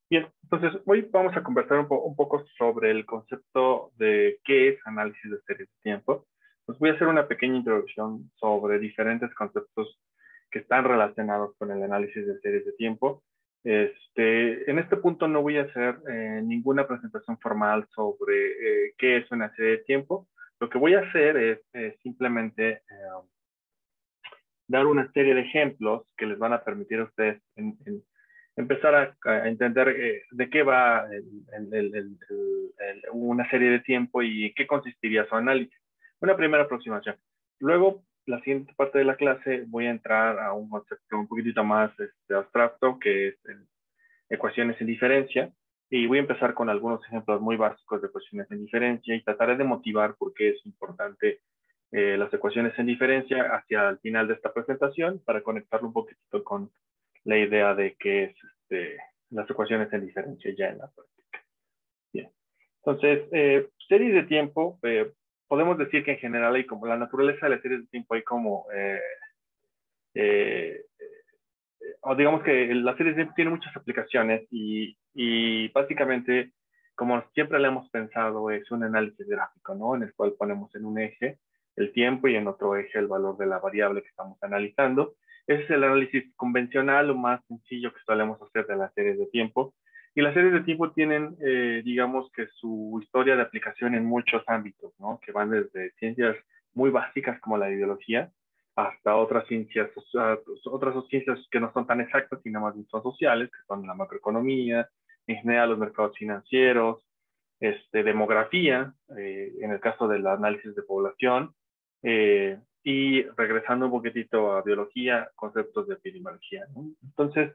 Bien, entonces hoy vamos a conversar un poco sobre el concepto de qué es análisis de series de tiempo. Pues voy a hacer una pequeña introducción sobre diferentes conceptos que están relacionados con el análisis de series de tiempo. En este punto no voy a hacer ninguna presentación formal sobre qué es una serie de tiempo. Lo que voy a hacer es simplemente dar una serie de ejemplos que les van a permitir a ustedes empezar a entender de qué va una serie de tiempo y qué consistiría su análisis. Una primera aproximación. Luego, la siguiente parte de la clase, voy a entrar a un concepto un poquitito más abstracto, que es ecuaciones en diferencia, y voy a empezar con algunos ejemplos muy básicos de ecuaciones en diferencia y trataré de motivar por qué es importante las ecuaciones en diferencia hacia el final de esta presentación para conectarlo un poquito con la idea de qué es las ecuaciones en diferencia ya en la práctica. Bien. Entonces, series de tiempo, podemos decir que en general hay como la naturaleza de las series de tiempo hay como eh, o digamos que la serie tiene muchas aplicaciones y básicamente, como siempre le hemos pensado, es un análisis gráfico, ¿no? En el cual ponemos en un eje el tiempo y en otro eje el valor de la variable que estamos analizando. Ese es el análisis convencional o más sencillo que solemos hacer de las series de tiempo. Y las series de tiempo tienen, digamos que su historia de aplicación en muchos ámbitos, ¿no? Que van desde ciencias muy básicas como la ideología, hasta otras ciencias que no son tan exactas, sino más bien son sociales, que son la macroeconomía, en general los mercados financieros, demografía, en el caso del análisis de población, y regresando un poquitito a biología, conceptos de epidemiología, ¿no? Entonces,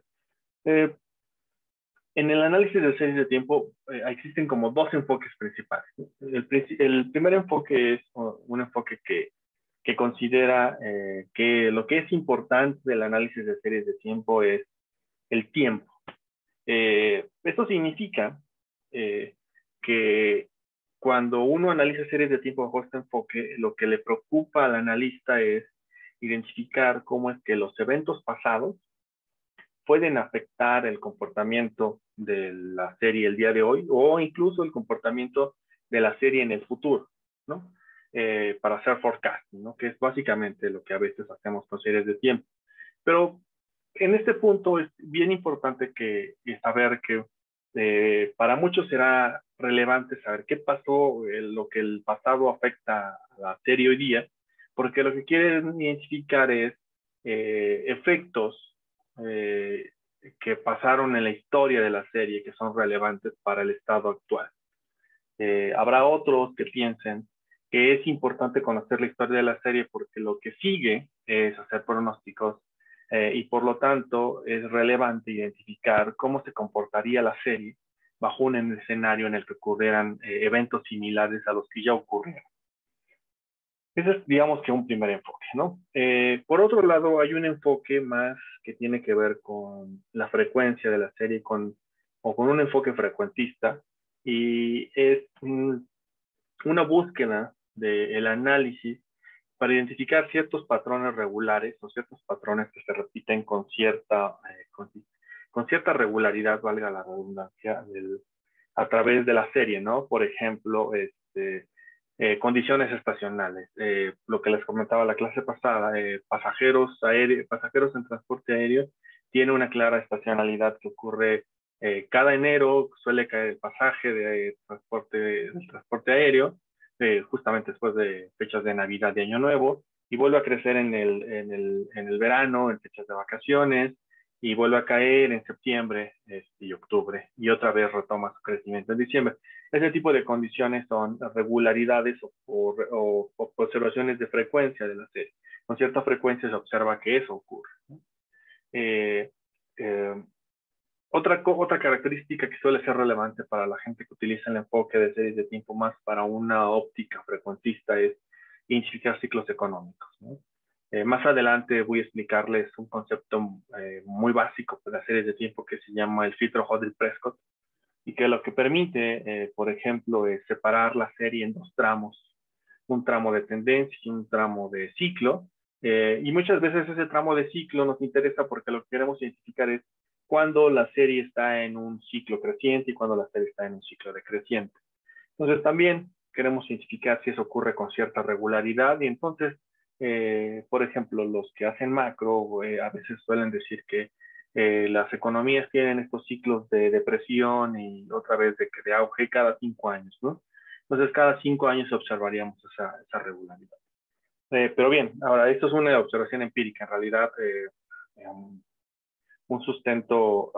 eh, en el análisis de series de tiempo existen como dos enfoques principales, ¿no? El primer enfoque es un enfoque que considera que lo que es importante del análisis de series de tiempo es el tiempo. Esto significa que cuando uno analiza series de tiempo bajo este enfoque, lo que le preocupa al analista es identificar cómo es que los eventos pasados pueden afectar el comportamiento de la serie el día de hoy o incluso el comportamiento de la serie en el futuro, ¿no? Para hacer forecasting, ¿no? Que es básicamente lo que a veces hacemos con series de tiempo. Pero en este punto es bien importante saber que para muchos será relevante saber qué pasó, lo que el pasado afecta a la serie hoy día, porque lo que quieren identificar es efectos eh, que pasaron en la historia de la serie que son relevantes para el estado actual. Habrá otros que piensen que es importante conocer la historia de la serie porque lo que sigue es hacer pronósticos y por lo tanto es relevante identificar cómo se comportaría la serie bajo un escenario en el que ocurrieran eventos similares a los que ya ocurrieron. Ese es, digamos que un primer enfoque, ¿no? Por otro lado, hay un enfoque más que tiene que ver con la frecuencia de la serie o con un enfoque frecuentista y es una búsqueda del análisis para identificar ciertos patrones regulares o ciertos patrones que se repiten con cierta regularidad, valga la redundancia, a través de la serie, ¿no? Por ejemplo, condiciones estacionales. Lo que les comentaba la clase pasada, pasajeros en transporte aéreo tiene una clara estacionalidad que ocurre cada enero, suele caer el pasaje del transporte aéreo, justamente después de fechas de Navidad y Año Nuevo, y vuelve a crecer en el verano, en fechas de vacaciones, y vuelve a caer en septiembre y octubre, y otra vez retoma su crecimiento en diciembre. Ese tipo de condiciones son regularidades o observaciones de frecuencia de la serie. Con cierta frecuencia se observa que eso ocurre, ¿no? Eh, eh, otra característica que suele ser relevante para la gente que utiliza el enfoque de series de tiempo más para una óptica frecuentista es identificar ciclos económicos, ¿no? Más adelante voy a explicarles un concepto muy básico de las series de tiempo que se llama el filtro Hodel-Prescott y que lo que permite, por ejemplo, es separar la serie en dos tramos, un tramo de tendencia y un tramo de ciclo. Y muchas veces ese tramo de ciclo nos interesa porque lo que queremos identificar es cuando la serie está en un ciclo creciente y cuando la serie está en un ciclo decreciente. Entonces también queremos identificar si eso ocurre con cierta regularidad y entonces, por ejemplo, los que hacen macro a veces suelen decir que las economías tienen estos ciclos de depresión y otra vez de auge cada 5 años, ¿no? Entonces cada 5 años observaríamos esa regularidad. Pero bien, ahora esto es una observación empírica, en realidad un sustento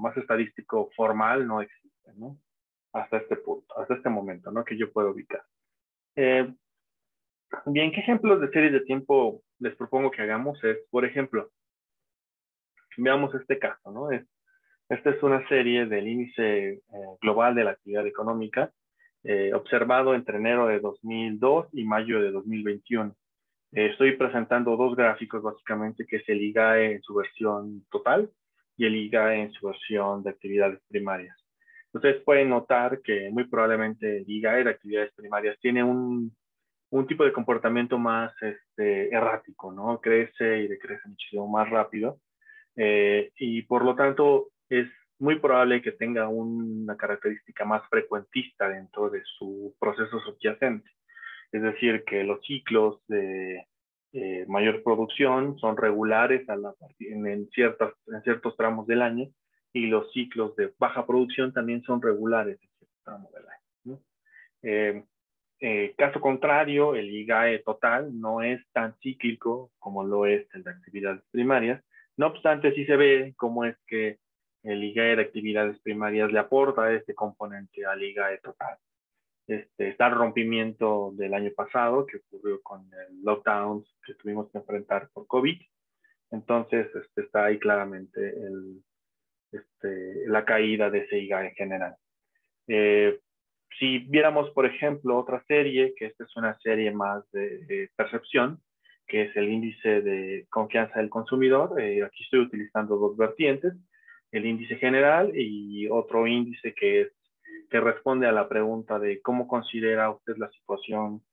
más estadístico formal no existe, ¿no? Hasta este punto, hasta este momento, ¿no? Que yo puedo ubicar. Bien, ¿qué ejemplos de series de tiempo les propongo que hagamos? Es, por ejemplo, veamos este caso, ¿no? Esta es una serie del índice global de la actividad económica observado entre enero de 2002 y mayo de 2021. Estoy presentando dos gráficos básicamente, que es el IGAE en su versión total y el IGAE en su versión de actividades primarias. Ustedes pueden notar que muy probablemente el IGAE de actividades primarias tiene un tipo de comportamiento más errático, ¿no? Crece y decrece muchísimo más rápido y por lo tanto es muy probable que tenga una característica más frecuentista dentro de su proceso subyacente. Es decir, que los ciclos de mayor producción son regulares en ciertos tramos del año y los ciclos de baja producción también son regulares en ciertos tramos del año, ¿no? Caso contrario, el IGAE total no es tan cíclico como lo es el de actividades primarias. No obstante, sí se ve cómo es que el IGAE de actividades primarias le aporta este componente al IGAE total. Está el rompimiento del año pasado que ocurrió con el lockdown que tuvimos que enfrentar por COVID. Entonces, está ahí claramente la caída de ese IGAE en general. Si viéramos, por ejemplo, otra serie, que esta es una serie más de percepción, que es el índice de confianza del consumidor. Aquí estoy utilizando dos vertientes, el índice general y otro índice que responde a la pregunta de cómo considera usted la situación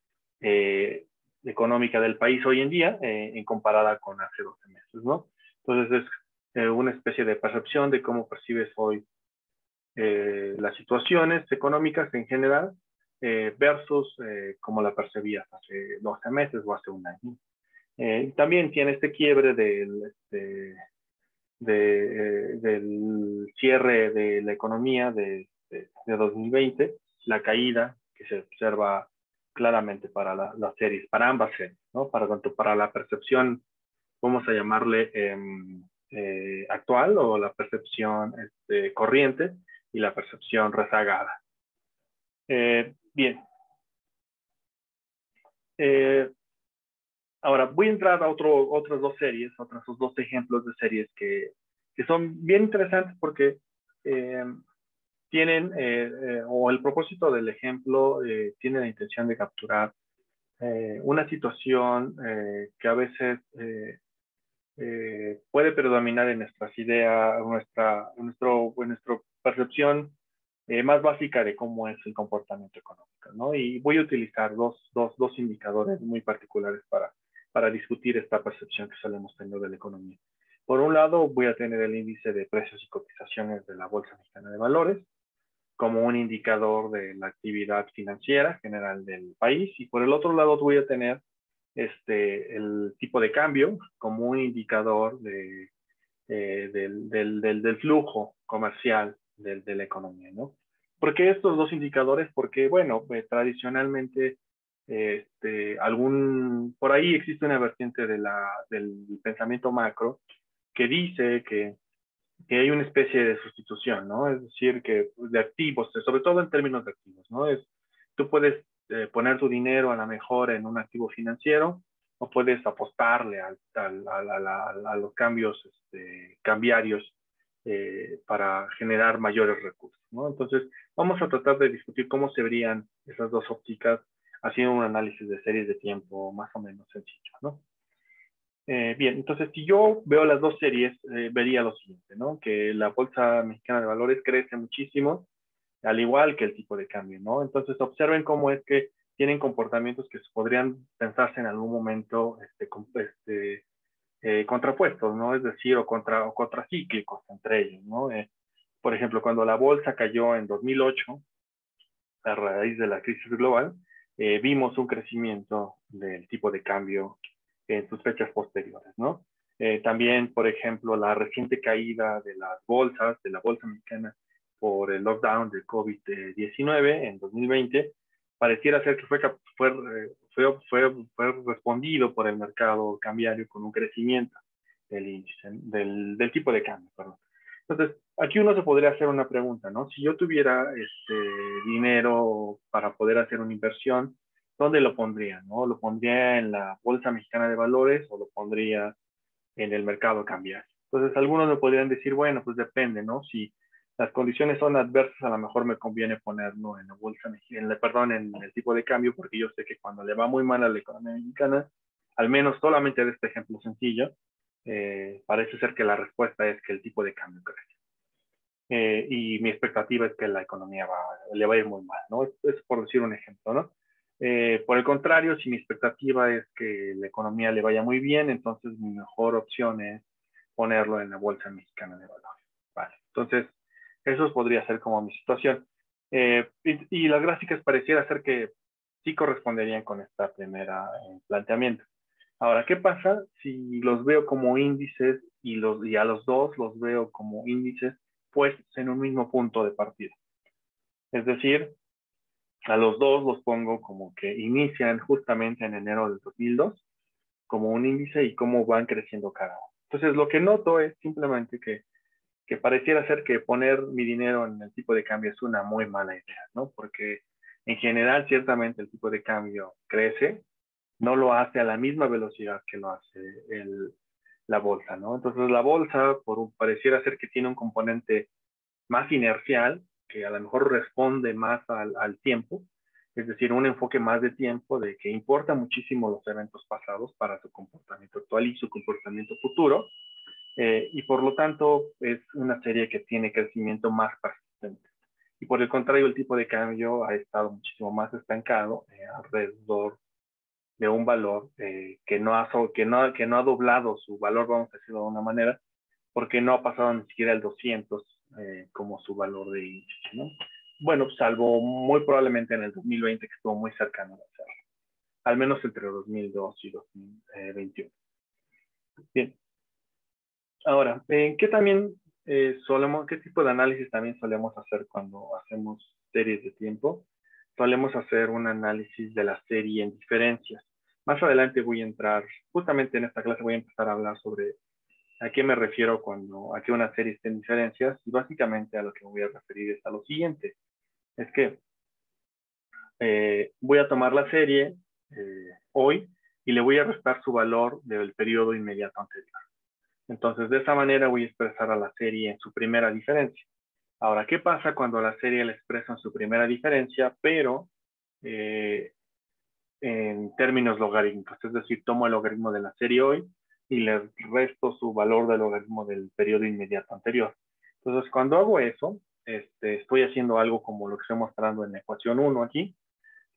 económica del país hoy en día en comparada con hace 12 meses, ¿no? Entonces es una especie de percepción de cómo percibes hoy las situaciones económicas en general versus cómo la percibías hace 12 meses o hace un año. También tiene este quiebre del cierre de la economía de 2020, la caída que se observa claramente para las series, para ambas series, ¿no? Tanto para la percepción, vamos a llamarle actual o la percepción corriente y la percepción rezagada. Bien. Ahora voy a entrar a otras dos series, otros dos ejemplos de series que son bien interesantes porque tienen, o el propósito del ejemplo tiene la intención de capturar una situación que a veces puede predominar en nuestras ideas, en nuestra percepción más básica de cómo es el comportamiento económico, ¿no? Y voy a utilizar dos indicadores muy particulares para discutir esta percepción que solemos tener de la economía. Por un lado, voy a tener el índice de precios y cotizaciones de la Bolsa Mexicana de Valores como un indicador de la actividad financiera general del país, y por el otro lado voy a tener el tipo de cambio como un indicador del flujo comercial de la economía, ¿no? ¿Por qué estos dos indicadores? Porque, bueno, tradicionalmente, por ahí existe una vertiente del pensamiento macro que dice que hay una especie de sustitución, ¿no? Es decir, que de activos, sobre todo en términos de activos, ¿no? Tú puedes poner tu dinero a la mejor en un activo financiero o puedes apostarle a los cambios cambiarios para generar mayores recursos, ¿no? Entonces, vamos a tratar de discutir cómo se verían esas dos ópticas haciendo un análisis de series de tiempo más o menos sencillo, ¿no? Bien, entonces si yo veo las dos series, vería lo siguiente, ¿no? Que la Bolsa Mexicana de Valores crece muchísimo, al igual que el tipo de cambio, ¿no? Entonces observen cómo es que tienen comportamientos que podrían pensarse en algún momento contrapuestos, ¿no? Es decir, o contracíclicos entre ellos, ¿no? Por ejemplo, cuando la bolsa cayó en 2008, a raíz de la crisis global, vimos un crecimiento del tipo de cambio en sus fechas posteriores, ¿no? También, por ejemplo, la reciente caída de las bolsas, de la bolsa mexicana, por el lockdown de COVID-19 en 2020, pareciera ser que fue respondido por el mercado cambiario con un crecimiento del índice, del tipo de cambio, perdón. Entonces, aquí uno se podría hacer una pregunta, ¿no? Si yo tuviera dinero para poder hacer una inversión, ¿dónde lo pondría, no? ¿Lo pondría en la Bolsa Mexicana de Valores o lo pondría en el mercado cambiario? Entonces, algunos me podrían decir, bueno, pues depende, ¿no? Si las condiciones son adversas, a lo mejor me conviene ponerlo en la bolsa, en el tipo de cambio, porque yo sé que cuando le va muy mal a la economía mexicana, al menos solamente de este ejemplo sencillo, parece ser que la respuesta es que el tipo de cambio crece. Y mi expectativa es que la economía le va a ir muy mal, ¿no? Es por decir un ejemplo, ¿no? Por el contrario, si mi expectativa es que la economía le vaya muy bien, entonces mi mejor opción es ponerlo en la Bolsa Mexicana de Valores. Vale, entonces eso podría ser como mi situación. Y las gráficas pareciera ser que sí corresponderían con esta primera planteamiento. Ahora, ¿qué pasa si los veo como índices y a los dos los veo como índices puestos en un mismo punto de partida? Es decir, a los dos los pongo como que inician justamente en enero del 2002 como un índice y cómo van creciendo cada uno. Entonces, lo que noto es simplemente que pareciera ser que poner mi dinero en el tipo de cambio es una muy mala idea, ¿no? Porque en general, ciertamente el tipo de cambio crece, no lo hace a la misma velocidad que lo hace la bolsa, ¿no? Entonces la bolsa pareciera ser que tiene un componente más inercial, que a lo mejor responde más al tiempo, es decir, un enfoque más de tiempo de que importa muchísimo los eventos pasados para su comportamiento actual y su comportamiento futuro, y por lo tanto es una serie que tiene crecimiento más persistente. Y por el contrario, el tipo de cambio ha estado muchísimo más estancado, alrededor de un valor que no ha doblado su valor, vamos a decirlo de una manera, porque no ha pasado ni siquiera el 200 como su valor de índice, ¿no? Bueno, salvo muy probablemente en el 2020 que estuvo muy cercano a hacerlo, al menos entre 2002 y 2021. Bien, ahora, ¿qué tipo de análisis también solemos hacer cuando hacemos series de tiempo? Solemos hacer un análisis de la serie en diferencias. Más adelante voy a entrar, justamente en esta clase voy a empezar a hablar sobre a qué me refiero cuando a que una serie esté en diferencias, y básicamente a lo que me voy a referir es a lo siguiente. Es que voy a tomar la serie hoy y le voy a restar su valor del periodo inmediato anterior. Entonces, de esa manera voy a expresar a la serie en su primera diferencia. Ahora, ¿qué pasa cuando la serie la expresa en su primera diferencia, pero en términos logarítmicos? Es decir, tomo el logaritmo de la serie hoy y le resto su valor del logaritmo del periodo inmediato anterior. Entonces, cuando hago eso, estoy haciendo algo como lo que estoy mostrando en la ecuación 1 aquí.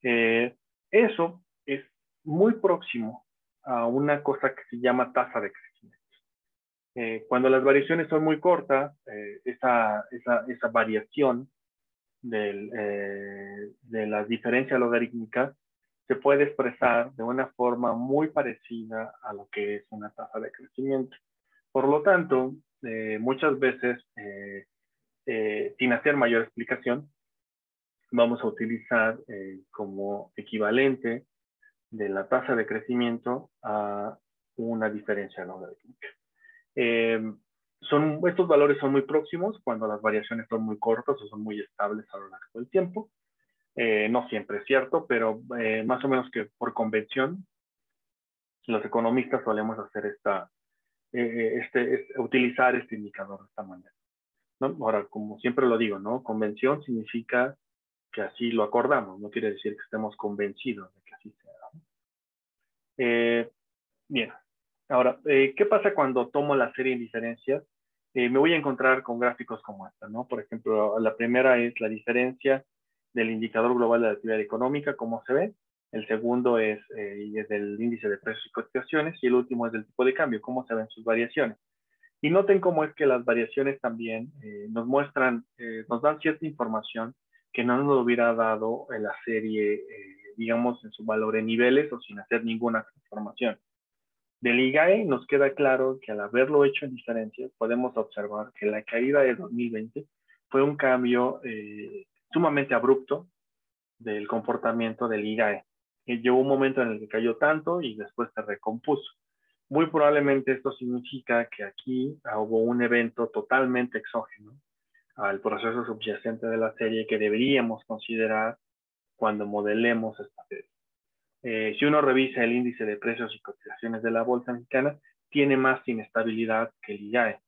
Eso es muy próximo a una cosa que se llama tasa de crecimiento. Cuando las variaciones son muy cortas, esa variación de las diferencias logarítmicas se puede expresar de una forma muy parecida a lo que es una tasa de crecimiento. Por lo tanto, muchas veces, sin hacer mayor explicación, vamos a utilizar como equivalente de la tasa de crecimiento a una diferencia logarítmica. Estos valores son muy próximos cuando las variaciones son muy cortas o son muy estables a lo largo del tiempo. No siempre es cierto, pero más o menos que por convención, los economistas solemos hacer utilizar este indicador de esta manera, ¿no? Ahora, como siempre lo digo, ¿no? Convención significa que así lo acordamos, no quiere decir que estemos convencidos de que así sea, ¿no? Bien, ahora, ¿qué pasa cuando tomo la serie en diferencias? Me voy a encontrar con gráficos como esta, ¿no? Por ejemplo, la primera es la diferencia del indicador global de la actividad económica, como se ve. el segundo es del índice de precios y cotizaciones, y el último es del tipo de cambio, cómo se ven sus variaciones. Y noten cómo es que las variaciones también nos muestran, nos dan cierta información que no nos lo hubiera dado en la serie, digamos, en su valor en niveles o sin hacer ninguna transformación. Del IGAE nos queda claro que al haberlo hecho en diferencias, podemos observar que la caída de 2020 fue un cambio sumamente abrupto del comportamiento del IGAE. Llegó un momento en el que cayó tanto y después se recompuso. Muy probablemente esto significa que aquí hubo un evento totalmente exógeno al proceso subyacente de la serie que deberíamos considerar cuando modelemos esta serie. Si uno revisa el índice de precios y cotizaciones de la bolsa mexicana, tiene más inestabilidad que el IGAE.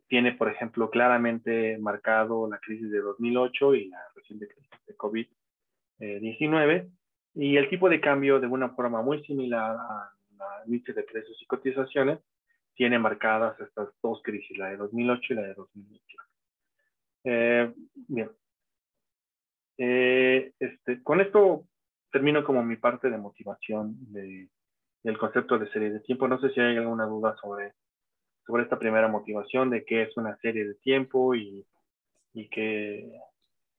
Tiene, por ejemplo, claramente marcado la crisis de 2008 y la reciente crisis de COVID-19, y el tipo de cambio, de una forma muy similar al índice de precios y cotizaciones, tiene marcadas estas dos crisis, la de 2008 y la de 2021. Bien. Con esto termino como mi parte de motivación del concepto de serie de tiempo. No sé si hay alguna duda sobre esta primera motivación de qué es una serie de tiempo y qué,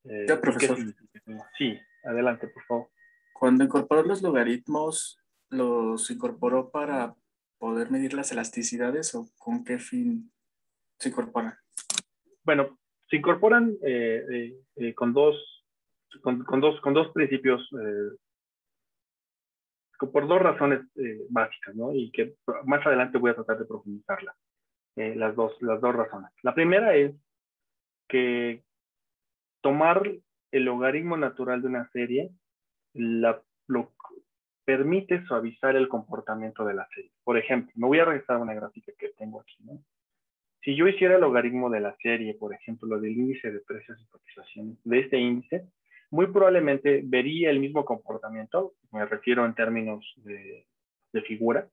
Ya, y qué profesor. significa. Sí, adelante, por favor. Cuando incorporó los logaritmos, ¿los incorporó para poder medir las elasticidades o con qué fin se incorporan? Bueno, se incorporan con dos principios, por dos razones básicas, ¿no? Y que más adelante voy a tratar de profundizarlas. Las dos razones. La primera es que tomar el logaritmo natural de una serie lo permite suavizar el comportamiento de la serie. Por ejemplo, me voy a regresar a una gráfica que tengo aquí, ¿no? Si yo hiciera el logaritmo de la serie, por ejemplo, lo del índice de precios y cotizaciones, de este índice, muy probablemente vería el mismo comportamiento, me refiero en términos de figura,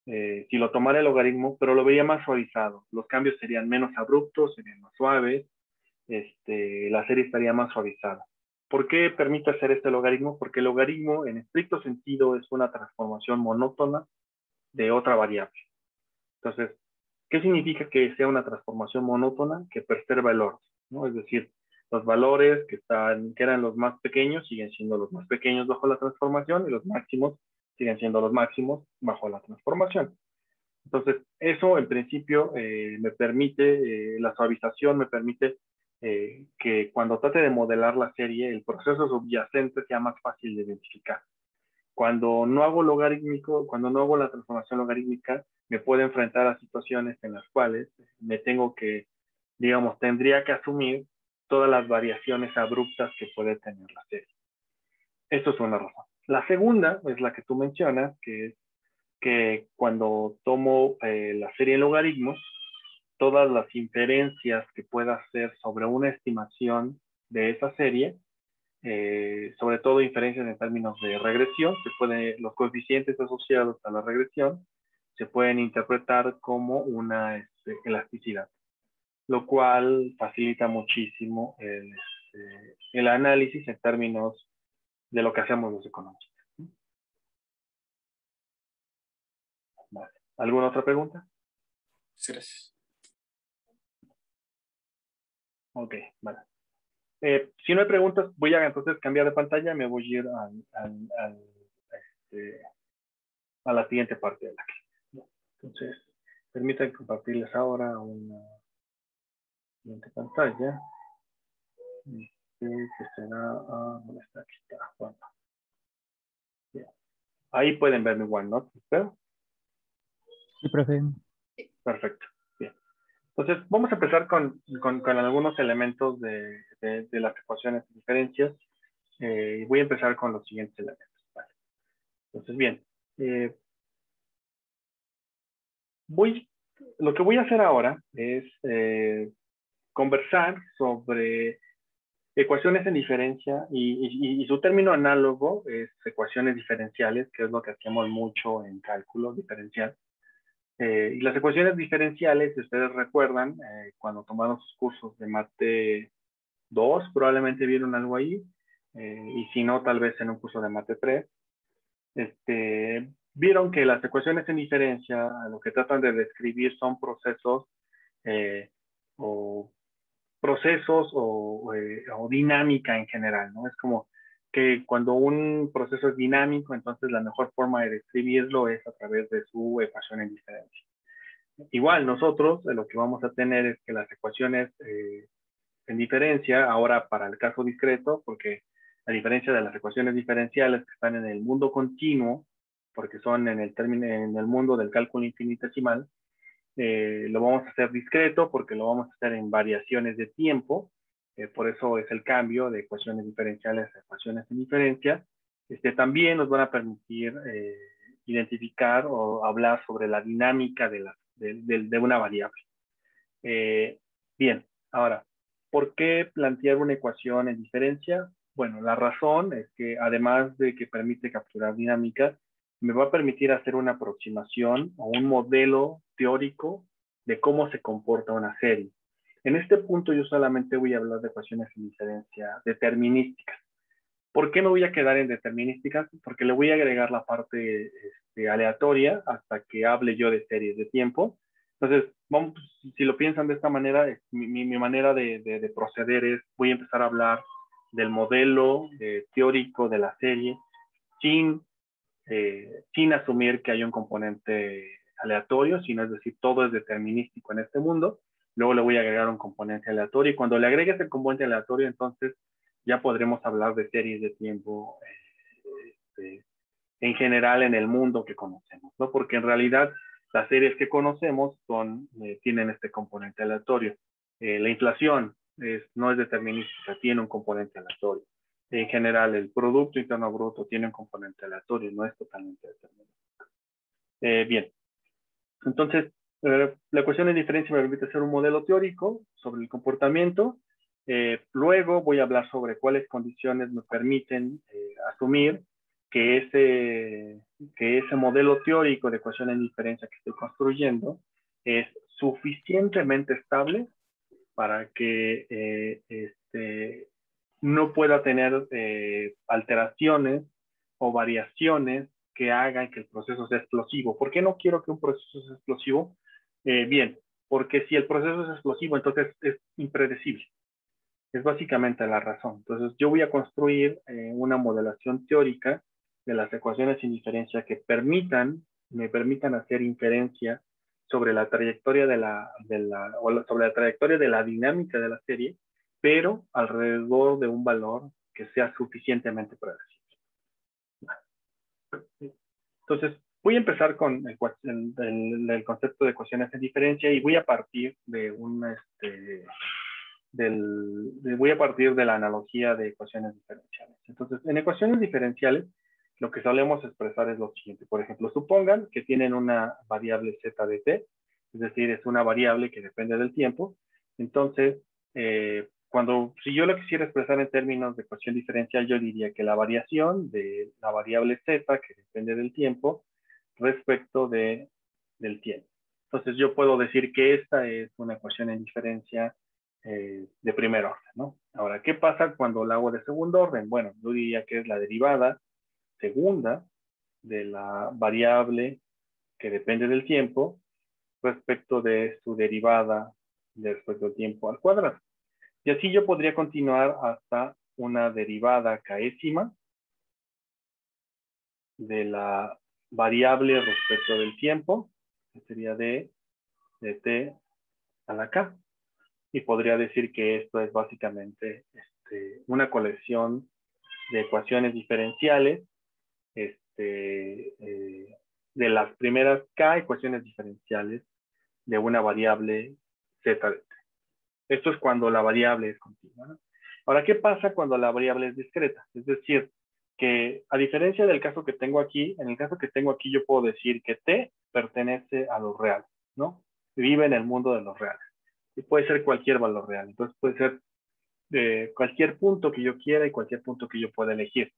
si lo tomara el logaritmo, pero lo vería más suavizado. Los cambios serían menos abruptos, serían más suaves, la serie estaría más suavizada. ¿Por qué permite hacer este logaritmo? Porque el logaritmo, en estricto sentido, es una transformación monótona de otra variable. Entonces, ¿qué significa que sea una transformación monótona? Que preserva el orden, ¿no? Es decir, los valores que eran los más pequeños siguen siendo los más pequeños bajo la transformación y los máximos siguen siendo los máximos bajo la transformación. Entonces, eso en principio me permite, la suavización me permite que cuando trate de modelar la serie, el proceso subyacente sea más fácil de identificar. Cuando no hago logarítmico, cuando no hago la transformación logarítmica, me puedo enfrentar a situaciones en las cuales me tengo que, digamos, tendría que asumir todas las variaciones abruptas que puede tener la serie. Esto es una razón. La segunda es la que tú mencionas, que es que cuando tomo la serie en logaritmos, todas las inferencias que pueda hacer sobre una estimación de esa serie, sobre todo inferencias en términos de regresión, los coeficientes asociados a la regresión se pueden interpretar como una elasticidad, lo cual facilita muchísimo el análisis en términos de lo que hacemos los economistas. Vale. ¿Alguna otra pregunta? Sí, gracias. Ok, vale. Si no hay preguntas, voy a entonces cambiar de pantalla, me voy a ir a la siguiente parte de la clase. Entonces, permítanme compartirles ahora una siguiente pantalla. Que será, ¿dónde está? Aquí está. Bueno. Bien. Ahí pueden ver mi OneNote, espero. Sí, profe. Perfecto. Bien. Entonces, vamos a empezar con algunos elementos de las ecuaciones de diferencias. Y voy a empezar con los siguientes elementos. Vale. Entonces, bien. Lo que voy a hacer ahora es conversar sobre ecuaciones en diferencia y su término análogo es ecuaciones diferenciales, que es lo que hacemos mucho en cálculo diferencial. Y las ecuaciones diferenciales, si ustedes recuerdan, cuando tomaron sus cursos de Mate 2, probablemente vieron algo ahí. y si no, tal vez en un curso de Mate 3, vieron que las ecuaciones en diferencia lo que tratan de describir son procesos o o dinámica en general, ¿no? Es como que cuando un proceso es dinámico, entonces la mejor forma de describirlo es a través de su ecuación en diferencia. Igual nosotros lo que vamos a tener es que las ecuaciones en diferencia, ahora para el caso discreto, porque a diferencia de las ecuaciones diferenciales que están en el mundo continuo, porque son en el mundo del cálculo infinitesimal, lo vamos a hacer discreto porque lo vamos a hacer en variaciones de tiempo, por eso es el cambio de ecuaciones diferenciales a ecuaciones en diferencia. También nos van a permitir identificar o hablar sobre la dinámica de una variable. Bien, ahora, ¿por qué plantear una ecuación en diferencia? Bueno, la razón es que además de que permite capturar dinámica, me va a permitir hacer una aproximación o un modelo teórico de cómo se comporta una serie. En este punto yo solamente voy a hablar de ecuaciones en diferencia determinísticas. ¿Por qué me voy a quedar en determinísticas? Porque le voy a agregar la parte aleatoria hasta que hable yo de series de tiempo. Entonces, vamos, si lo piensan de esta manera, mi manera de proceder es, voy a empezar a hablar del modelo teórico de la serie sin asumir que hay un componente aleatorio, sino es decir, todo es determinístico en este mundo. Luego le voy a agregar un componente aleatorio y cuando le agregues el componente aleatorio, entonces ya podremos hablar de series de tiempo en general en el mundo que conocemos, ¿no? Porque en realidad las series que conocemos tienen este componente aleatorio. La inflación no es determinística, tiene un componente aleatorio. En general, el Producto Interno Bruto tiene un componente aleatorio, no es totalmente determinístico. Bien, entonces, la ecuación de diferencia me permite hacer un modelo teórico sobre el comportamiento. Luego voy a hablar sobre cuáles condiciones me permiten asumir que ese modelo teórico de ecuación en diferencia que estoy construyendo es suficientemente estable para que no pueda tener alteraciones o variaciones que hagan que el proceso sea explosivo. ¿Por qué no quiero que un proceso sea explosivo? Bien, porque si el proceso es explosivo, entonces es impredecible. Es básicamente la razón. Entonces, yo voy a construir una modelación teórica de las ecuaciones sin diferencia que me permitan hacer inferencia sobre la trayectoria sobre la trayectoria de la dinámica de la serie, pero alrededor de un valor que sea suficientemente predecible. Entonces, voy a empezar con el concepto de ecuaciones de diferencia y voy a partir voy a partir de la analogía de ecuaciones diferenciales. Entonces, en ecuaciones diferenciales, lo que solemos expresar es lo siguiente. Por ejemplo, supongan que tienen una variable z de t, es decir, es una variable que depende del tiempo. Entonces, si yo lo quisiera expresar en términos de ecuación diferencial, yo diría que la variación de la variable z, que depende del tiempo, respecto del tiempo. Entonces, yo puedo decir que esta es una ecuación en diferencia de primer orden, ¿no? Ahora, ¿qué pasa cuando la hago de segundo orden? Bueno, yo diría que es la derivada segunda de la variable que depende del tiempo respecto de su derivada respecto del tiempo al cuadrado. Y así yo podría continuar hasta una derivada késima de la variable respecto del tiempo, que sería de t a la k. Y podría decir que esto es básicamente una colección de ecuaciones diferenciales de las primeras k ecuaciones diferenciales de una variable z de t. Esto es cuando la variable es continua, ¿no? Ahora, ¿qué pasa cuando la variable es discreta? Es decir, que a diferencia del caso que tengo aquí, en el caso que tengo aquí yo puedo decir que t pertenece a los reales, ¿no? Vive en el mundo de los reales. Y puede ser cualquier valor real. Entonces puede ser cualquier punto que yo quiera y cualquier punto que yo pueda elegir.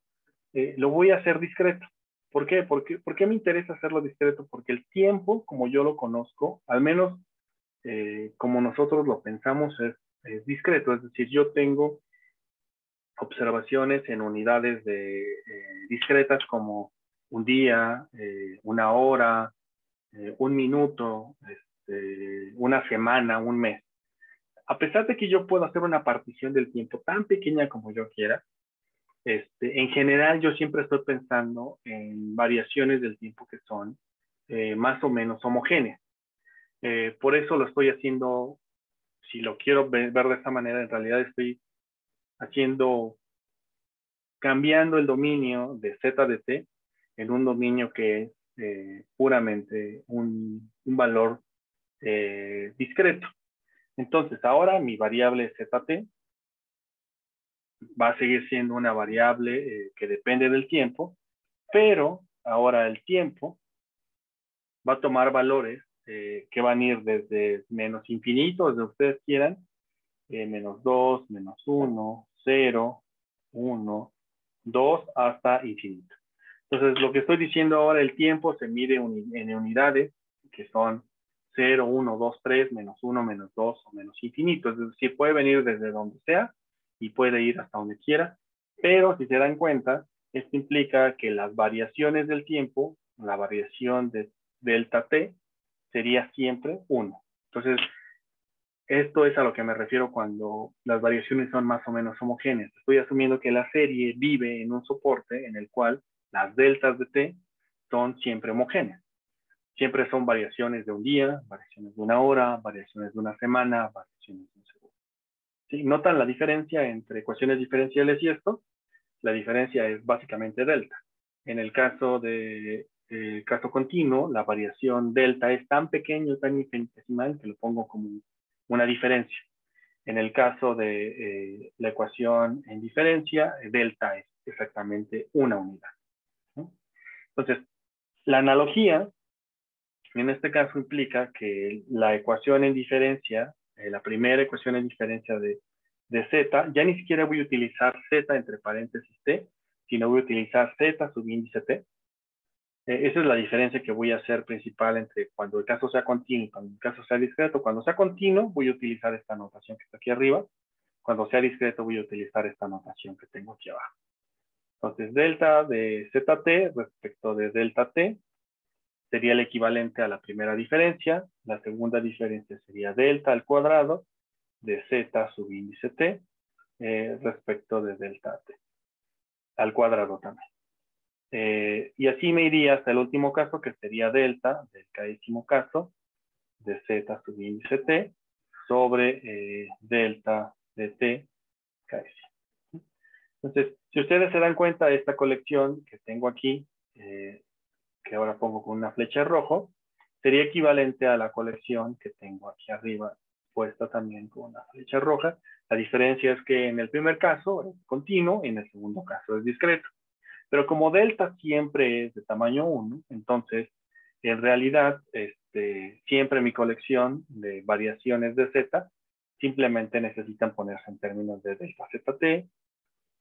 Lo voy a hacer discreto. ¿Por qué? ¿Por qué me interesa hacerlo discreto? Porque el tiempo, como yo lo conozco, al menos como nosotros lo pensamos, es discreto. Es decir, yo tengo observaciones en unidades discretas como un día, una hora, un minuto, una semana, un mes. A pesar de que yo puedo hacer una partición del tiempo tan pequeña como yo quiera, en general yo siempre estoy pensando en variaciones del tiempo que son más o menos homogéneas. Por eso lo estoy haciendo, si lo quiero ver de esta manera, en realidad estoy cambiando el dominio de z de t en un dominio que es puramente un valor discreto. Entonces, ahora mi variable zt va a seguir siendo una variable que depende del tiempo, pero ahora el tiempo va a tomar valores que van a ir desde menos infinito, donde ustedes quieran, menos 2, menos 1, 0, 1, 2, hasta infinito. Entonces, lo que estoy diciendo ahora, el tiempo se mide en unidades, que son 0, 1, 2, 3, menos 1, menos 2 o menos infinito. Es decir, puede venir desde donde sea y puede ir hasta donde quiera, pero si se dan cuenta, esto implica que las variaciones del tiempo, la variación de delta t, sería siempre 1. Entonces, esto es a lo que me refiero cuando las variaciones son más o menos homogéneas. Estoy asumiendo que la serie vive en un soporte en el cual las deltas de t son siempre homogéneas. Siempre son variaciones de un día, variaciones de una hora, variaciones de una semana, variaciones de un segundo. ¿Sí? ¿Notan la diferencia entre ecuaciones diferenciales y esto? La diferencia es básicamente delta. En el caso de caso continuo, la variación delta es tan pequeño, tan infinitesimal, que lo pongo como una diferencia. En el caso de la ecuación en diferencia, delta es exactamente una unidad, ¿no? Entonces, la analogía en este caso implica que la ecuación en diferencia, la primera ecuación en diferencia de z, ya ni siquiera voy a utilizar z entre paréntesis t, sino voy a utilizar z subíndice t. Esa es la diferencia que voy a hacer principal entre cuando el caso sea continuo y cuando el caso sea discreto. Cuando sea continuo, voy a utilizar esta notación que está aquí arriba. Cuando sea discreto, voy a utilizar esta notación que tengo aquí abajo. Entonces, delta de zt respecto de delta t sería el equivalente a la primera diferencia. La segunda diferencia sería delta al cuadrado de z subíndice t respecto de delta t al cuadrado también. Y así me iría hasta el último caso, que sería delta del k'écimo caso de z subíndice t sobre delta de t k'écimo. Entonces, si ustedes se dan cuenta de esta colección que tengo aquí, que ahora pongo con una flecha rojo, sería equivalente a la colección que tengo aquí arriba, puesta también con una flecha roja. La diferencia es que en el primer caso es continuo y en el segundo caso es discreto. Pero como delta siempre es de tamaño 1, entonces en realidad siempre mi colección de variaciones de z simplemente necesitan ponerse en términos de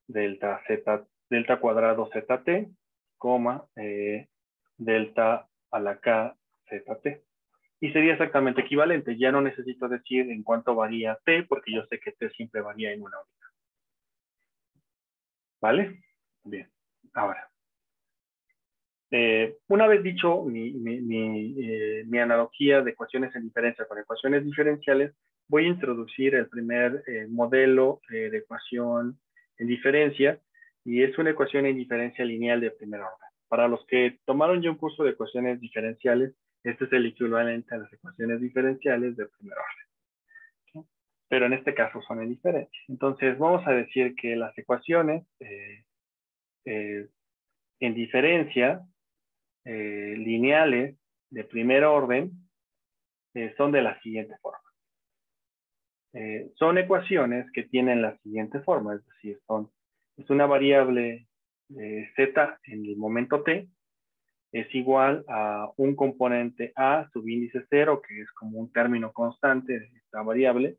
delta zt, delta cuadrado zt, coma, delta a la k zt. Y sería exactamente equivalente. Ya no necesito decir en cuánto varía t, porque yo sé que t siempre varía en una unidad. ¿Vale? Bien. Ahora, una vez dicho mi analogía de ecuaciones en diferencia con ecuaciones diferenciales, voy a introducir el primer modelo de ecuación en diferencia, y es una ecuación en diferencia lineal de primer orden. Para los que tomaron ya un curso de ecuaciones diferenciales, este es el equivalente a las ecuaciones diferenciales de primer orden, ¿sí? Pero en este caso son en diferencia. Entonces vamos a decir que las ecuaciones en diferencia lineales de primer orden son de la siguiente forma. Son ecuaciones que tienen la siguiente forma, es decir, es una variable z en el momento t, es igual a un componente a subíndice 0, que es como un término constante de esta variable,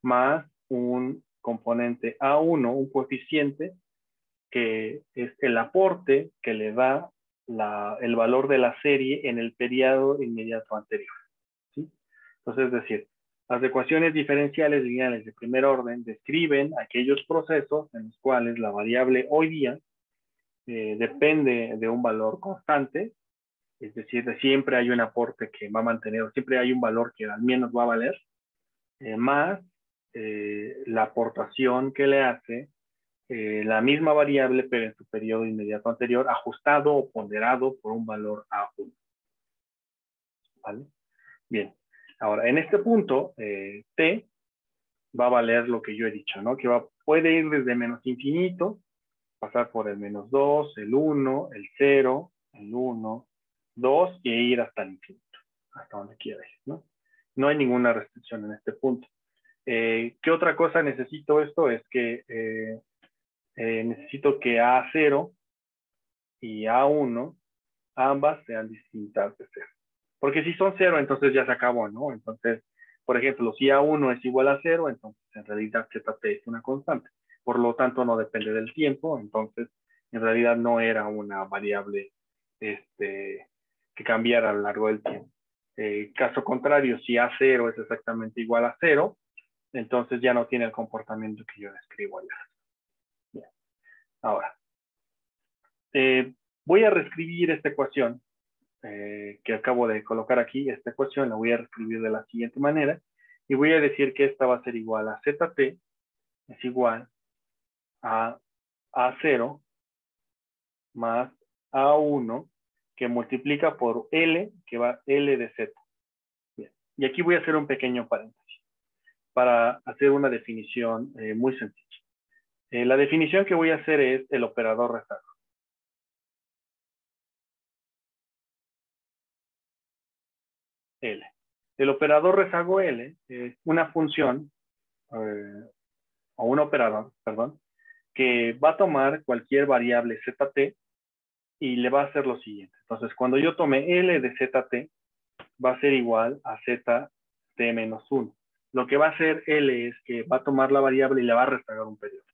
más un componente a1, un coeficiente, que es el aporte que le da el valor de la serie en el periodo inmediato anterior, ¿sí? Entonces, es decir, Las ecuaciones diferenciales lineales de primer orden describen aquellos procesos en los cuales la variable hoy día depende de un valor constante, es decir, siempre hay un aporte que va a mantener, siempre hay un valor que al menos va a valer, más la aportación que le hace la misma variable, pero en su periodo inmediato anterior, ajustado o ponderado por un valor A1. ¿Vale? Bien. Ahora, en este punto, T va a valer lo que yo he dicho, ¿no? Que puede ir desde menos infinito, pasar por el menos 2, el 1, el 0, el 1, 2 y ir hasta el infinito, hasta donde quiera ir, ¿no? No hay ninguna restricción en este punto. ¿Qué otra cosa necesito esto? Es que necesito que A0 y A1 ambas sean distintas de 0. Porque si son 0, entonces ya se acabó, ¿no? Entonces, por ejemplo, si A1 es igual a 0, entonces en realidad ZT es una constante. Por lo tanto, no depende del tiempo, entonces en realidad no era una variable que cambiara a lo largo del tiempo. Caso contrario, si A0 es exactamente igual a 0, entonces ya no tiene el comportamiento que yo describo allá. Bien. Ahora, voy a reescribir esta ecuación que acabo de colocar aquí. Esta ecuación la voy a reescribir de la siguiente manera y voy a decir que esta va a ser igual a ZT es igual a A0 más A1 que multiplica por L, que va L de Z. Bien. Y aquí voy a hacer un pequeño paréntesis para hacer una definición muy sencilla. La definición que voy a hacer es el operador rezago. L. El operador rezago L es una función o un operador, perdón, que va a tomar cualquier variable ZT y le va a hacer lo siguiente. Entonces, cuando yo tome L de ZT, va a ser igual a ZT menos 1. Lo que va a hacer L es que va a tomar la variable y le va a rezagar un periodo.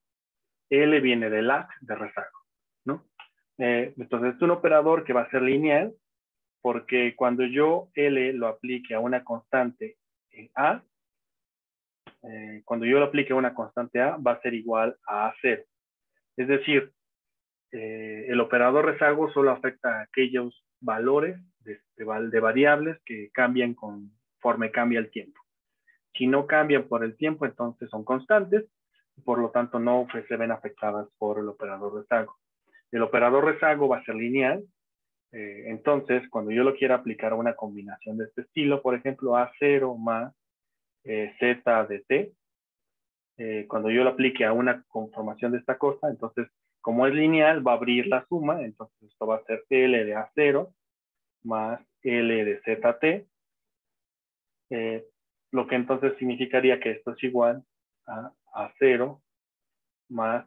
L viene de lag, de rezago, ¿no? Entonces, es un operador que va a ser lineal, porque cuando yo L lo aplique a una constante A, cuando yo lo aplique a una constante A, va a ser igual a A0. Es decir, el operador rezago solo afecta a aquellos valores de variables que cambian conforme cambia el tiempo. Si no cambian por el tiempo, entonces son constantes, y por lo tanto no se ven afectadas por el operador rezago. El operador rezago va a ser lineal, entonces cuando yo lo quiera aplicar a una combinación de este estilo, por ejemplo, A0 más Z de T, cuando yo lo aplique a una conformación de esta cosa, entonces como es lineal, va a abrir la suma, entonces esto va a ser L de A0 más L de ZT, lo que entonces significaría que esto es igual a A0 más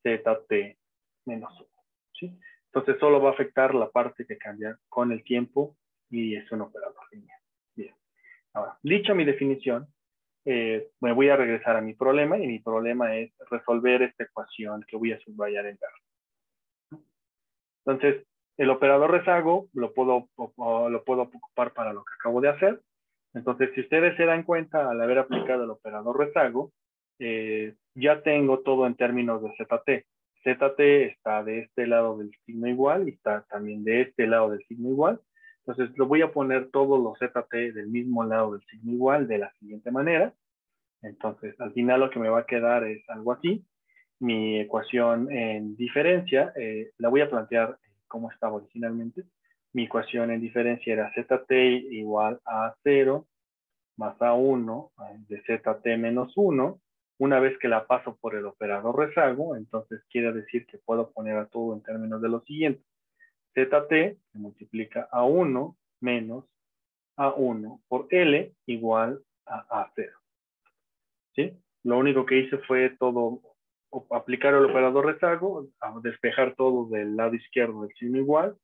ZT menos 1. ¿Sí? Entonces solo va a afectar la parte que cambia con el tiempo y es un operador lineal. Bien. Ahora, dicha mi definición, me voy a regresar a mi problema y mi problema es resolver esta ecuación que voy a subrayar en verde. Entonces, el operador rezago lo puedo ocupar para lo que acabo de hacer. Entonces, si ustedes se dan cuenta, al haber aplicado el operador rezago, ya tengo todo en términos de ZT. ZT está de este lado del signo igual y está también de este lado del signo igual. Entonces, lo voy a poner todos los ZT del mismo lado del signo igual de la siguiente manera. Entonces, al final lo que me va a quedar es algo así. Mi ecuación en diferencia, la voy a plantear como estaba originalmente. Mi ecuación en diferencia era ZT igual a 0 más A1 de ZT menos 1. Una vez que la paso por el operador rezago, entonces quiere decir que puedo poner a todo en términos de lo siguiente. ZT se multiplica A1 menos A1 por L igual a A0. ¿Sí? Lo único que hice fue aplicar el operador rezago, despejar todo del lado izquierdo del signo igual,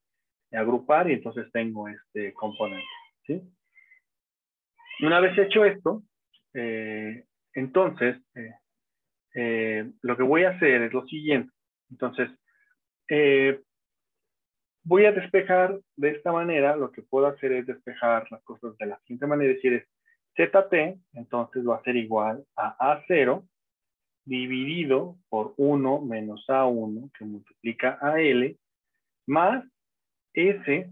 agrupar y entonces tengo este componente. ¿Sí? Una vez hecho esto, entonces lo que voy a hacer es lo siguiente. Entonces, voy a despejar de esta manera, lo que puedo hacer es despejar las cosas de la siguiente manera, es decir, ZT entonces va a ser igual a A0 dividido por 1 menos A1 que multiplica a L más S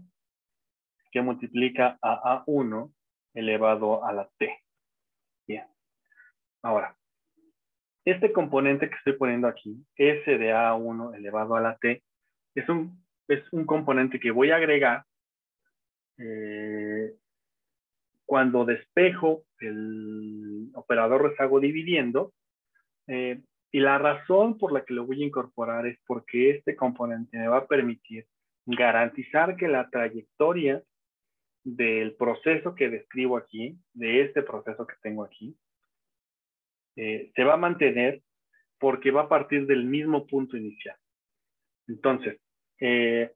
que multiplica a A1 elevado a la T. Bien. Ahora, este componente que estoy poniendo aquí, S de A1 elevado a la T, es un componente que voy a agregar cuando despejo el operador rezago dividiendo. Y la razón por la que lo voy a incorporar es porque este componente me va a permitir garantizar que la trayectoria del proceso que describo aquí, de este proceso que tengo aquí, se va a mantener porque va a partir del mismo punto inicial. Entonces, es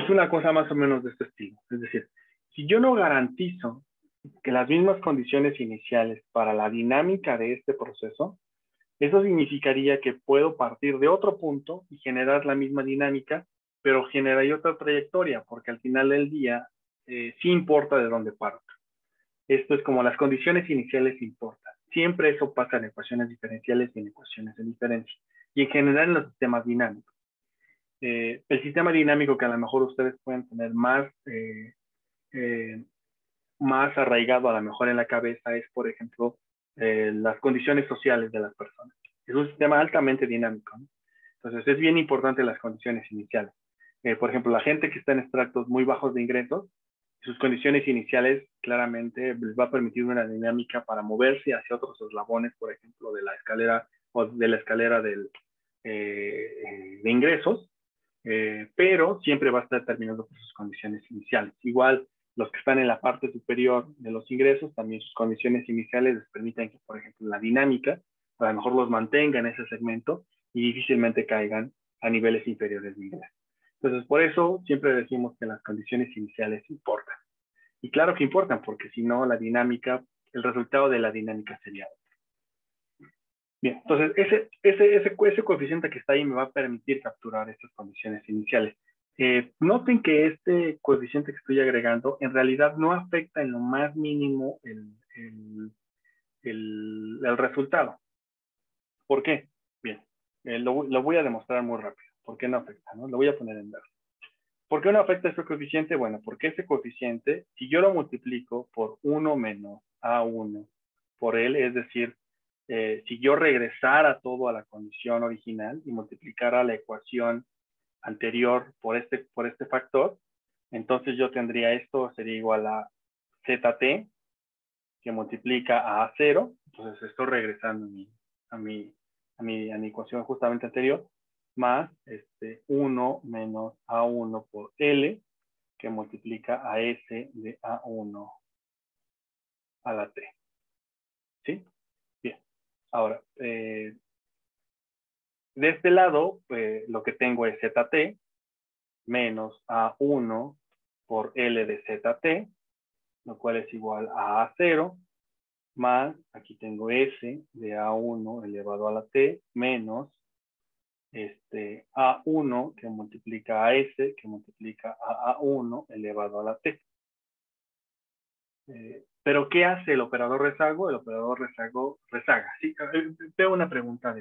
una cosa más o menos de este estilo. Es decir, si yo no garantizo que las mismas condiciones iniciales para la dinámica de este proceso, eso significaría que puedo partir de otro punto y generar la misma dinámica, pero generaría otra trayectoria, porque al final del día sí importa de dónde parto. Esto es como las condiciones iniciales importan. Siempre eso pasa en ecuaciones diferenciales y en ecuaciones de diferencia. Y en general en los sistemas dinámicos. El sistema dinámico que a lo mejor ustedes pueden tener más arraigado a lo mejor en la cabeza es, por ejemplo, las condiciones sociales de las personas. Es un sistema altamente dinámico, ¿no? Entonces es bien importante las condiciones iniciales. Por ejemplo, la gente que está en extractos muy bajos de ingresos, sus condiciones iniciales claramente les va a permitir una dinámica para moverse hacia otros eslabones, por ejemplo, de la escalera o de la escalera de ingresos, pero siempre va a estar determinado por sus condiciones iniciales. Igual, los que están en la parte superior de los ingresos, también sus condiciones iniciales les permiten que, por ejemplo, la dinámica, a lo mejor los mantenga en ese segmento y difícilmente caigan a niveles inferiores de ingreso. Entonces, por eso siempre decimos que las condiciones iniciales importan. Y claro que importan, porque si no, la dinámica, el resultado de la dinámica sería otro. Bien, entonces ese coeficiente que está ahí me va a permitir capturar estas condiciones iniciales. Noten que este coeficiente que estoy agregando en realidad no afecta en lo más mínimo el resultado. ¿Por qué? Bien, lo voy a demostrar muy rápido. ¿Por qué no afecta? ¿No? Lo voy a poner en verde. ¿Por qué no afecta este coeficiente? Bueno, porque ese coeficiente, si yo lo multiplico por 1 menos A1 por L, es decir, si yo regresara todo a la condición original y multiplicara la ecuación anterior por este factor, entonces yo tendría esto, sería igual a ZT, que multiplica a A0, entonces estoy regresando a mi ecuación justamente anterior, más 1 menos A1 por L, que multiplica a S de A1 a la T. ¿Sí? Bien. Ahora, de este lado, lo que tengo es ZT menos A1 por L de ZT, lo cual es igual a A0, más, aquí tengo S de A1 elevado a la T, menos A1 que multiplica a S, que multiplica a A1 elevado a la T. Pero ¿qué hace el operador rezago? El operador rezago rezaga. Sí, veo una pregunta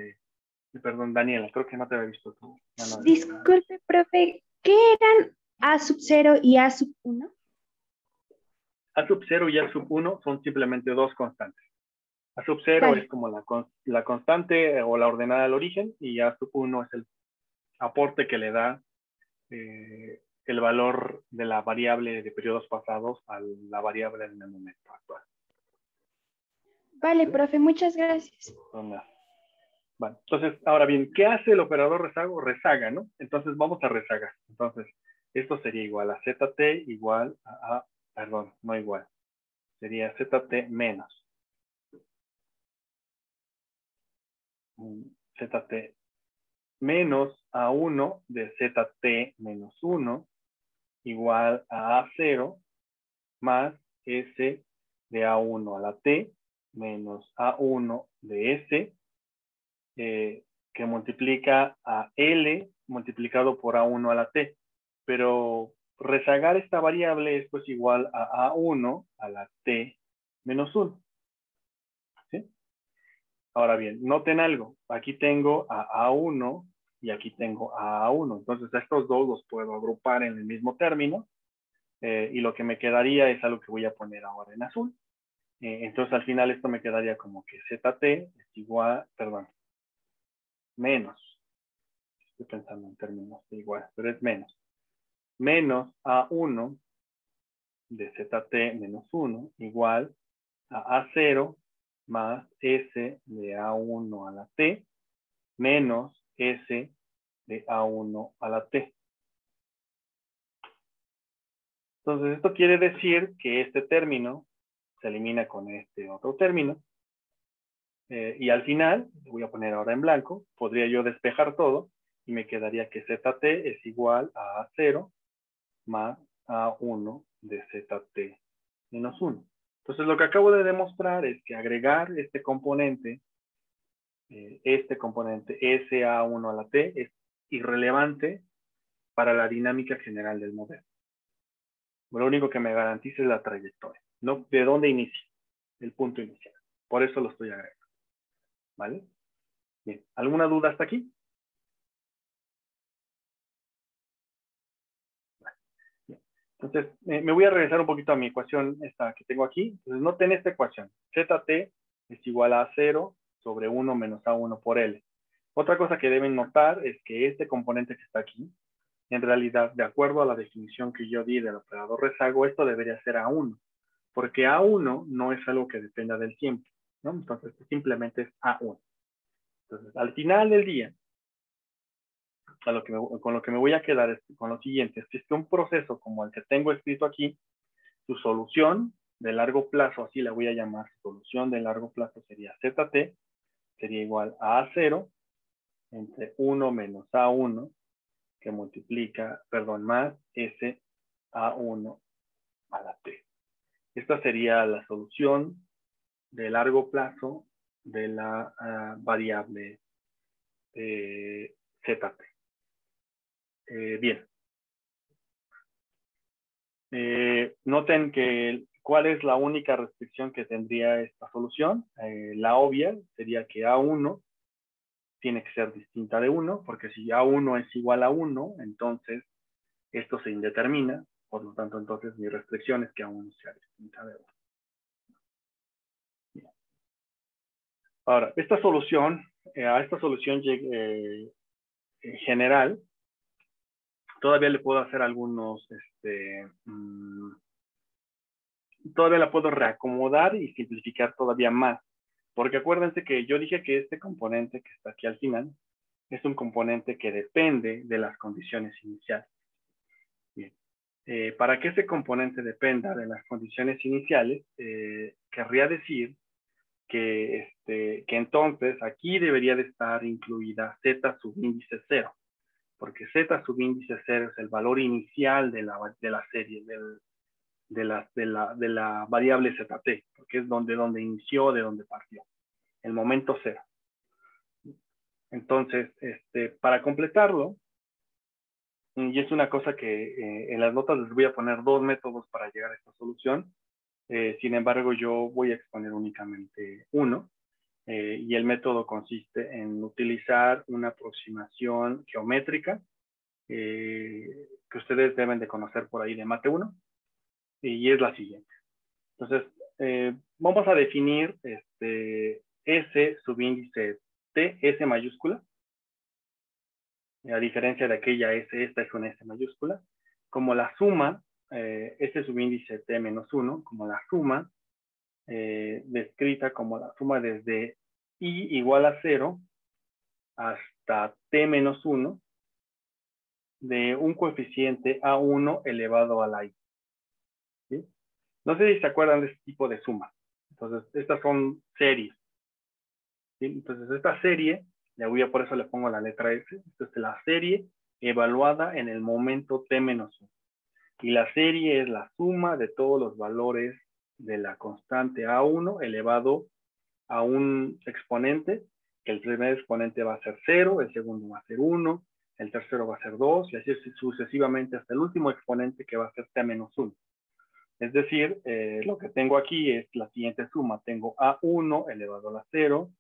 perdón, Daniela, creo que no te había visto tú. Disculpe, profe, ¿qué eran A sub 0 y A sub 1? A sub 0 y A sub 1 son simplemente dos constantes. A sub 0 Vale. es como la constante o la ordenada al origen, y A sub 1 es el aporte que le da el valor de la variable de periodos pasados a la variable en el momento actual. Vale, profe, muchas gracias. Bueno, entonces, ahora bien, ¿qué hace el operador rezago? Rezaga, ¿no? Entonces vamos a rezagar. Entonces, esto sería igual a ZT igual a perdón, no igual. Sería ZT menos. ZT menos A1 de ZT menos 1 igual a A0 más S de A1 a la T menos A1 de S que multiplica a L multiplicado por A1 a la T. Pero rezagar esta variable es pues igual a A1 a la T menos 1. ¿Sí? Ahora bien, noten algo. Aquí tengo a A1 y aquí tengo a A1. Entonces, estos dos los puedo agrupar en el mismo término. Y lo que me quedaría es algo que voy a poner ahora en azul. Entonces, al final esto me quedaría como que ZT es igual, perdón, menos. Estoy pensando en términos de igual, pero es menos. Menos A1 de ZT menos 1 igual a A0 más S de A1 a la T menos S de A1 a la T. Entonces, esto quiere decir que este término se elimina con este otro término. Y al final, lo voy a poner ahora en blanco, podría yo despejar todo y me quedaría que ZT es igual a A0 más A1 de ZT menos 1. Entonces, lo que acabo de demostrar es que agregar este componente SA1 a la T es irrelevante para la dinámica general del modelo. Lo único que me garantiza es la trayectoria, ¿no? ¿De dónde inicia? El punto inicial. Por eso lo estoy agregando. ¿Vale? Bien. ¿Alguna duda hasta aquí? Bien. Entonces, me voy a regresar un poquito a mi ecuación esta que tengo aquí. Entonces, noten esta ecuación. ZT es igual a 0 sobre 1 menos A1 por L. Otra cosa que deben notar es que este componente que está aquí, en realidad, de acuerdo a la definición que yo di del operador rezago, esto debería ser A1, porque A1 no es algo que dependa del tiempo, ¿no? Entonces, simplemente es A1. Entonces, al final del día, con lo que me voy a quedar es con lo siguiente, es que un proceso como el que tengo escrito aquí, su solución de largo plazo, así la voy a llamar, solución de largo plazo sería ZT, sería igual a A0 entre 1 menos A1, que multiplica, perdón, más S A1 a la T. Esta sería la solución de largo plazo de la variable ZT. Bien. Noten que cuál es la única restricción que tendría esta solución. La obvia sería que A1 tiene que ser distinta de 1, porque si A1 es igual a 1, entonces esto se indetermina, por lo tanto, entonces mi restricción es que A1 sea distinta de 1. Bien. Ahora, a esta solución general, todavía le puedo hacer algunos, todavía la puedo reacomodar y simplificar todavía más. Porque acuérdense que yo dije que este componente que está aquí al final es un componente que depende de las condiciones iniciales. Bien. Para que ese componente dependa de las condiciones iniciales, querría decir que entonces aquí debería de estar incluida z subíndice 0, porque z subíndice 0 es el valor inicial de la serie, de la variable ZT, porque es donde inició, de donde partió, el momento 0. Entonces, para completarlo, y es una cosa que en las notas les voy a poner dos métodos para llegar a esta solución. Sin embargo, yo voy a exponer únicamente uno. Y el método consiste en utilizar una aproximación geométrica que ustedes deben de conocer por ahí de Mate 1. Y es la siguiente. Entonces, vamos a definir S subíndice T, S mayúscula. A diferencia de aquella S, esta es una S mayúscula, como la suma, S subíndice T menos 1, como la suma, descrita como la suma desde I igual a 0 hasta T menos 1 de un coeficiente A1 elevado a la I. ¿Sí? No sé si se acuerdan de este tipo de suma. Entonces, estas son series. ¿Sí? Entonces, esta serie, por eso le pongo la letra S, esta es la serie evaluada en el momento T menos 1. Y la serie es la suma de todos los valores de la constante A1 elevado a un exponente, que el primer exponente va a ser 0, el segundo va a ser 1, el tercero va a ser 2, y así sucesivamente hasta el último exponente que va a ser T menos 1. Es decir, lo que tengo aquí es la siguiente suma. Tengo A1 elevado a la 0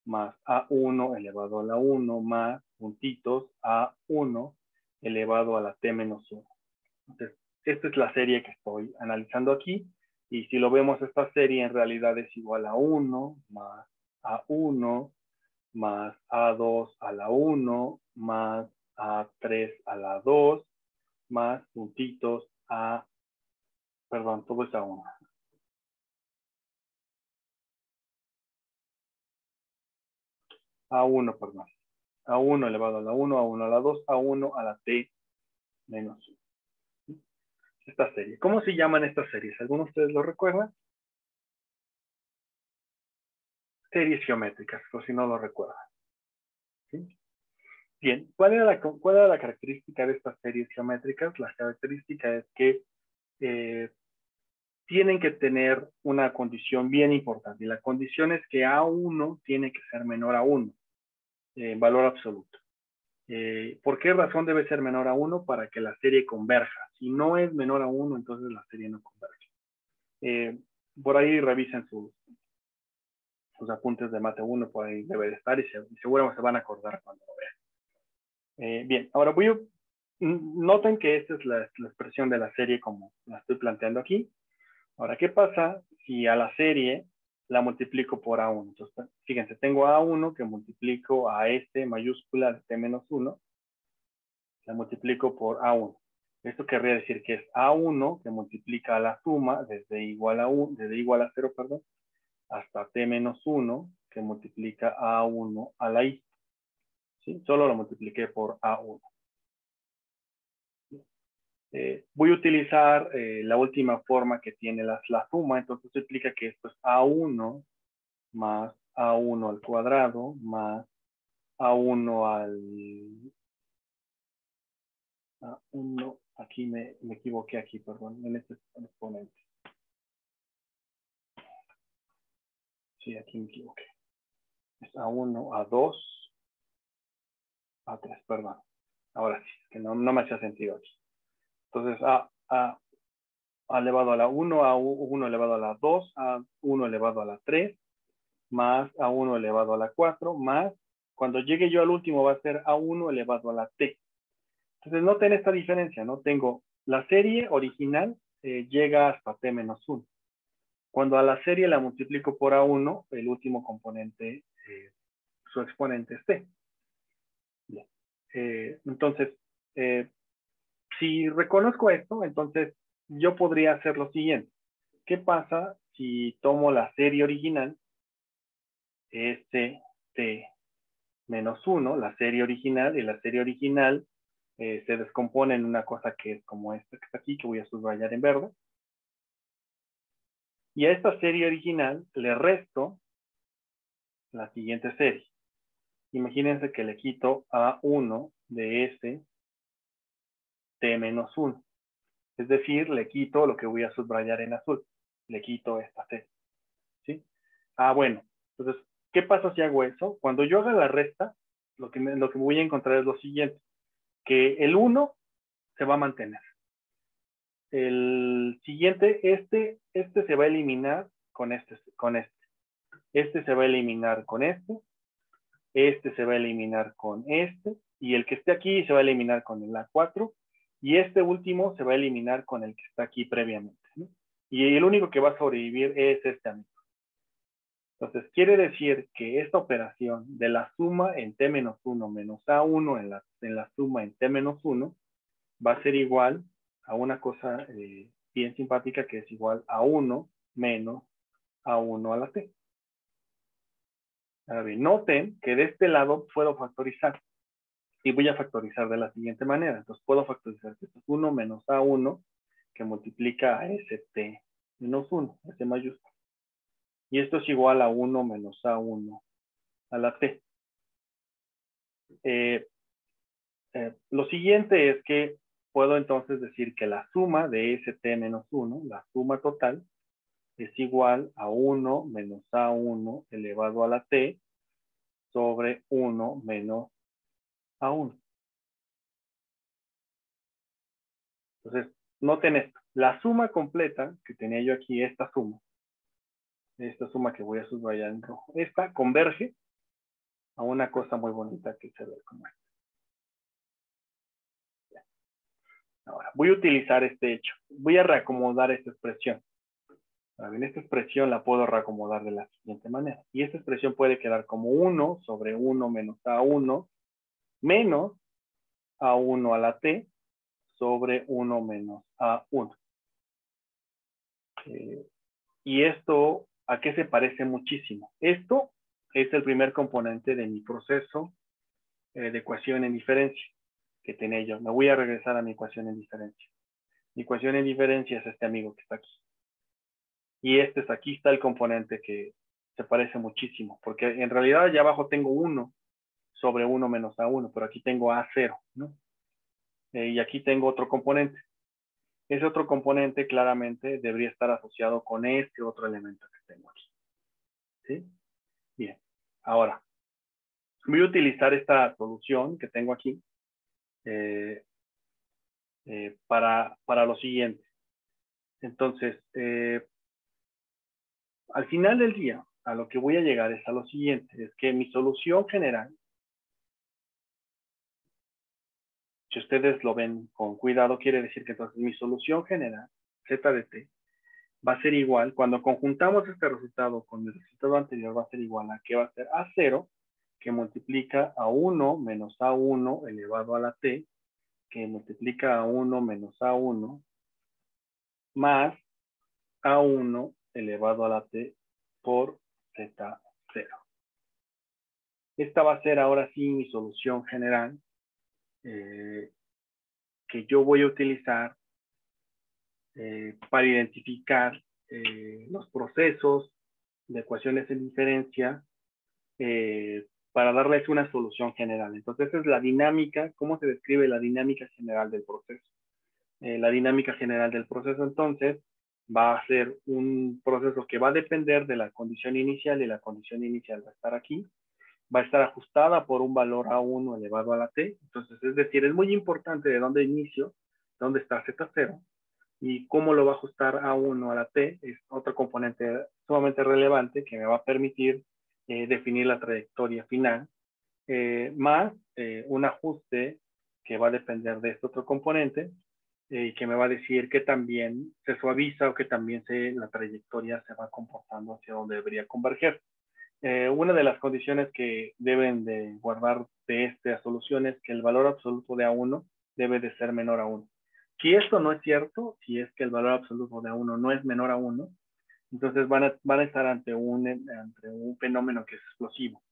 más A1 elevado a la 1 más puntitos A1 elevado a la T menos 1. Entonces, esta es la serie que estoy analizando aquí. Y si lo vemos, esta serie en realidad es igual a 1 más A1 más A2 a la 1 más A3 a la 2 más puntitos A, perdón, todo es A1. A1, perdón. A1 elevado a la 1, A1 a la 2, A1 a la T menos 1. Esta serie. ¿Cómo se llaman estas series? ¿Alguno de ustedes lo recuerda? Series geométricas, por si no lo recuerdan. ¿Sí? Bien, ¿cuál era la característica de estas series geométricas? La característica es que tienen que tener una condición bien importante. Y la condición es que A1 tiene que ser menor a 1, valor absoluto. ¿Por qué razón debe ser menor a 1? Para que la serie converja. Si no es menor a 1, entonces la serie no converge. Por ahí revisen sus apuntes de mate 1, por ahí debe de estar y seguramente se van a acordar cuando lo vean. Bien, ahora noten que esta es la expresión de la serie como la estoy planteando aquí. Ahora, ¿qué pasa si a la serie la multiplico por A1? Entonces, fíjense, tengo A1 que multiplico a este mayúscula de T menos 1, la multiplico por A1. Esto querría decir que es A1 que multiplica a la suma desde igual a 0, perdón, hasta T menos 1 que multiplica A1 a la I. ¿Sí? Solo lo multipliqué por A1. Voy a utilizar la última forma que tiene la suma, entonces esto implica que esto es A1 más A1 al cuadrado más A1 al... A1, aquí me equivoqué aquí, perdón, en este exponente. Sí, aquí me equivoqué. Es A1, A2, A3, perdón. Ahora sí, que no me hacía sentido aquí. Entonces, A elevado a la 1, A1 elevado a la 2, A1 elevado a la 3, más A1 elevado a la 4, más, cuando llegue yo al último va a ser A1 elevado a la T. Entonces, noten esta diferencia, ¿no? Tengo la serie original llega hasta T menos 1. Cuando a la serie la multiplico por A1, el último componente, su exponente es T. Bien. Entonces, si reconozco esto, entonces yo podría hacer lo siguiente. ¿Qué pasa si tomo la serie original, T menos 1, la serie original, y la serie original se descompone en una cosa que es como esta que está aquí, que voy a subrayar en verde. Y a esta serie original le resto la siguiente serie. Imagínense que le quito A1 de ese T menos 1. Es decir, le quito lo que voy a subrayar en azul. Le quito esta serie. ¿Sí? Bueno. Entonces, ¿qué pasa si hago eso? Cuando yo haga la resta, lo que voy a encontrar es lo siguiente. Que el 1 se va a mantener. El siguiente, este se va a eliminar con este. Este se va a eliminar con este se va a eliminar con este, y el que esté aquí se va a eliminar con el A4, y este último se va a eliminar con el que está aquí previamente, ¿no? Y el único que va a sobrevivir es este amigo. Entonces, quiere decir que esta operación de la suma en T-1 menos A1 en la suma en T-1 va a ser igual a una cosa bien simpática que es igual a 1 menos A1 a la T. Ahora bien, noten que de este lado puedo factorizar. Y voy a factorizar de la siguiente manera. Entonces puedo factorizar esto es 1 menos A1 que multiplica a ese T menos 1, ese mayúsculo. Y esto es igual a 1 menos A1 a la T. Lo siguiente es que puedo entonces decir que la suma de ese T menos 1, la suma total, es igual a 1 menos A1 elevado a la T sobre 1 menos A1. Entonces, noten esto. La suma completa que tenía yo aquí, esta suma que voy a subrayar en rojo, esta converge a una cosa muy bonita que se ve como esta. Ahora, voy a utilizar este hecho. Voy a reacomodar esta expresión. Ahora bien, esta expresión la puedo reacomodar de la siguiente manera. Y esta expresión puede quedar como 1 sobre 1 menos A1 menos A1 a la T sobre 1 menos A1. Y esto, ¿a qué se parece muchísimo? Esto es el primer componente de mi proceso de ecuación en diferencia que tenía yo. Me voy a regresar a mi ecuación en diferencia. Mi ecuación en diferencia es este amigo que está aquí. Y aquí está el componente que se parece muchísimo, porque en realidad allá abajo tengo 1 sobre 1 menos A1, pero aquí tengo A0, ¿no? Y aquí tengo otro componente. Ese otro componente claramente debería estar asociado con este otro elemento que tengo aquí. ¿Sí? Bien. Ahora, voy a utilizar esta solución que tengo aquí para lo siguiente. Entonces, al final del día, a lo que voy a llegar es a lo siguiente, es que mi solución general, si ustedes lo ven con cuidado, quiere decir que entonces mi solución general, z de t, va a ser igual, cuando conjuntamos este resultado con el resultado anterior, va a ser igual a que va a ser A0, que multiplica a 1 menos A1 elevado a la t, que multiplica a 1 menos A1, más A1 elevado a la t por Z0. Esta va a ser ahora sí mi solución general, que yo voy a utilizar para identificar los procesos de ecuaciones en diferencia para darles una solución general. Entonces, esa es la dinámica, cómo se describe la dinámica general del proceso. La dinámica general del proceso, entonces, va a ser un proceso que va a depender de la condición inicial y la condición inicial va a estar aquí. Va a estar ajustada por un valor A1 elevado a la T. Entonces, es decir, es muy importante de dónde inicio, dónde está Z0 y cómo lo va a ajustar A1 a la T. Es otro componente sumamente relevante que me va a permitir definir la trayectoria final, más un ajuste que va a depender de este otro componente y que me va a decir que también se suaviza o que también la trayectoria se va comportando hacia donde debería converger. Una de las condiciones que deben de guardar de esta solución es que el valor absoluto de A1 debe de ser menor a 1. Si esto no es cierto, si es que el valor absoluto de A1 no es menor a 1, entonces van a estar ante un fenómeno que es explosivo.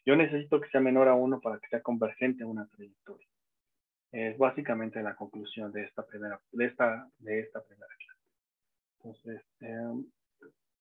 Yo necesito que sea menor a 1 para que sea convergente a una trayectoria. Es básicamente la conclusión de esta primera clase. Entonces,